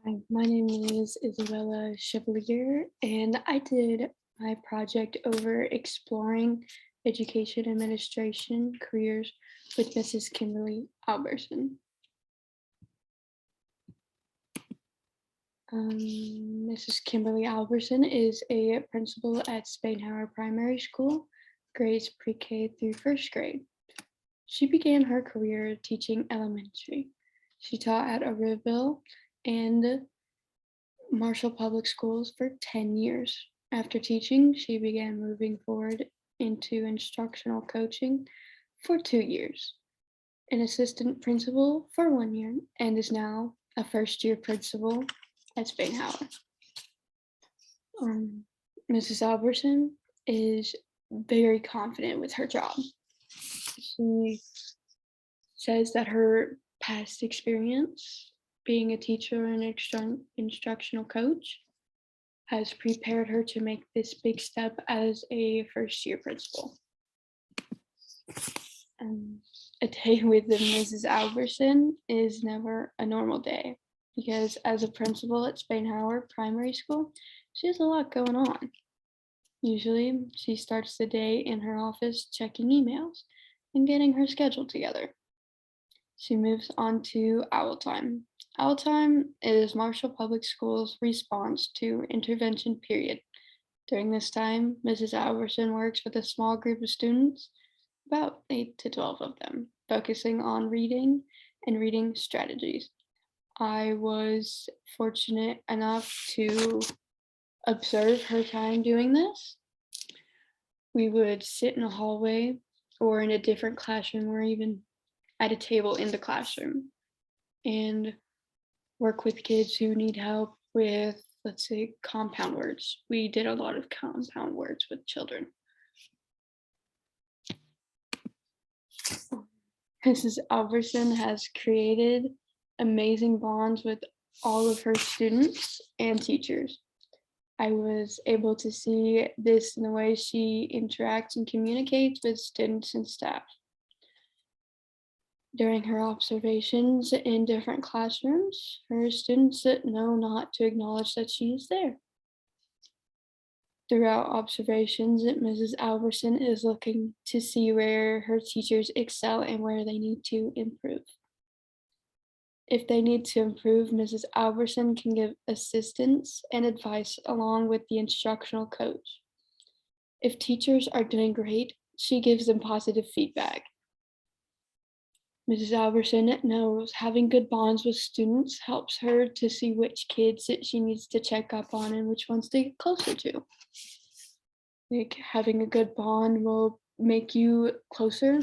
Hi, my name is Isabella.Chevalier, and I did my project over exploring education administration careers with Mrs. Kimberly Alberson. Mrs. Kimberly Alberson is a principal at Spainhauer Primary School, grades pre-K through first grade. She began her career teaching elementary. She taught at Oroville and Marshall Public Schools for 10 years. After teaching, she began moving forward into instructional coaching for 2 years, an assistant principal for 1 year, and is now a first-year principal at Spainhauer. Mrs. Alberson is very confident with her job. She says that her past experience being a teacher and instructional coach has prepared her to make this big step as a first-year principal. A day with Mrs. Alberson is never a normal day because as a principal at Spainhauer Primary School, she has a lot going on. Usually, she starts the day in her office checking emails and getting her schedule together. She moves on to Owl Time. Owl Time is Marshall Public Schools' response to intervention period. During this time, Mrs. Alberson works with a small group of students, about 8 to 12 of them, focusing on reading and reading strategies. I was fortunate enough to observe her time doing this. We would sit in a hallway or in a different classroom or even at a table in the classroom and work with kids who need help with, let's say, compound words. We did a lot of compound words with children. Mrs. Alberson has created amazing bonds with all of her students and teachers. I was able to see this in the way she interacts and communicates with students and staff. During her observations in different classrooms, her students know not to acknowledge that she is there. Throughout observations, Mrs. Alberson is looking to see where her teachers excel and where they need to improve. If they need to improve, Mrs. Alberson can give assistance and advice along with the instructional coach. If teachers are doing great, she gives them positive feedback. Mrs. Alberson knows having good bonds with students helps her to see which kids that she needs to check up on and which ones to get closer to. Like having a good bond will make you closer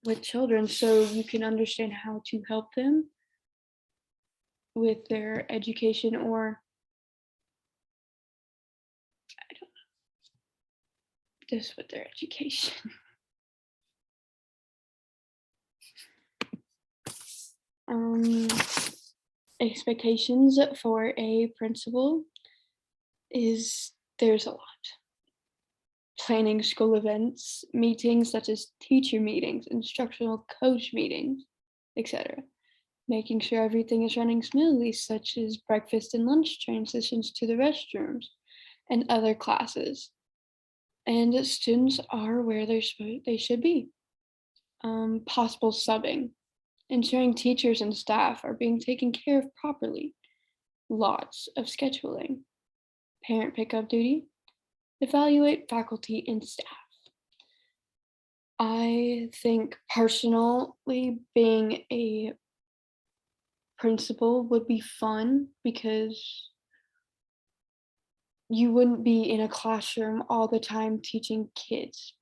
with children so you can understand how to help them with their education or I don't know, just with their education. Expectations for a principal is there's a lot. Planning school events, meetings such as teacher meetings, instructional coach meetings, etc. Making sure everything is running smoothly, such as breakfast and lunch transitions to the restrooms and other classes. And students are where they should be. Possible subbing, ensuring teachers and staff are being taken care of properly. Lots of scheduling. Parent pickup duty. Evaluate faculty and staff. I think personally being a principal would be fun because you wouldn't be in a classroom all the time teaching kids.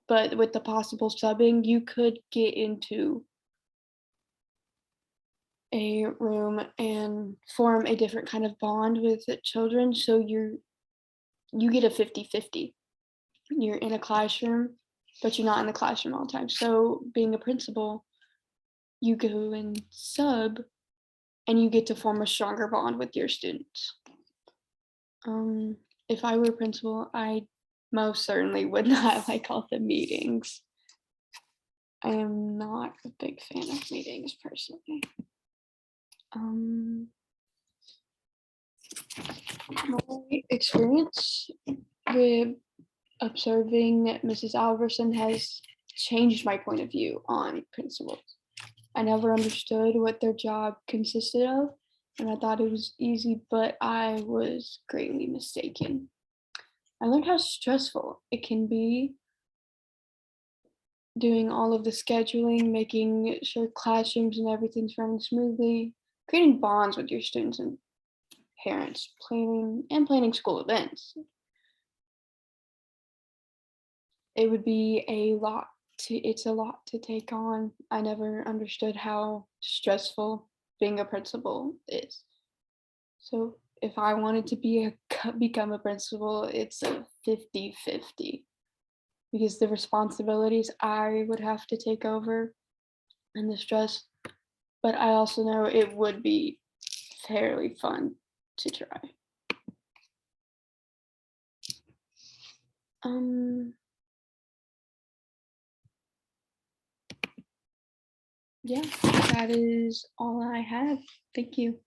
But with the possible subbing, you could get into a room and form a different kind of bond with the children. So you get a 50-50. You're in a classroom, but you're not in the classroom all the time. So being a principal, you go and sub and you get to form a stronger bond with your students. If I were a principal, I most certainly would not like all the meetings. I am not a big fan of meetings personally. experience with observing Mrs. Alverson has changed my point of view on principals. I never understood what their job consisted of, and I thought it was easy, but I was greatly mistaken. I learned how stressful it can be doing all of the scheduling, making sure classrooms and everything's running smoothly, creating bonds with your students and parents, planning school events. It would be a lot it's a lot to take on. I never understood how stressful being a principal is. So if I wanted to become a principal, it's a 50-50 because the responsibilities I would have to take over and the stress, but I also know it would be fairly fun to try. Um, yeah, that is all I have. Thank you.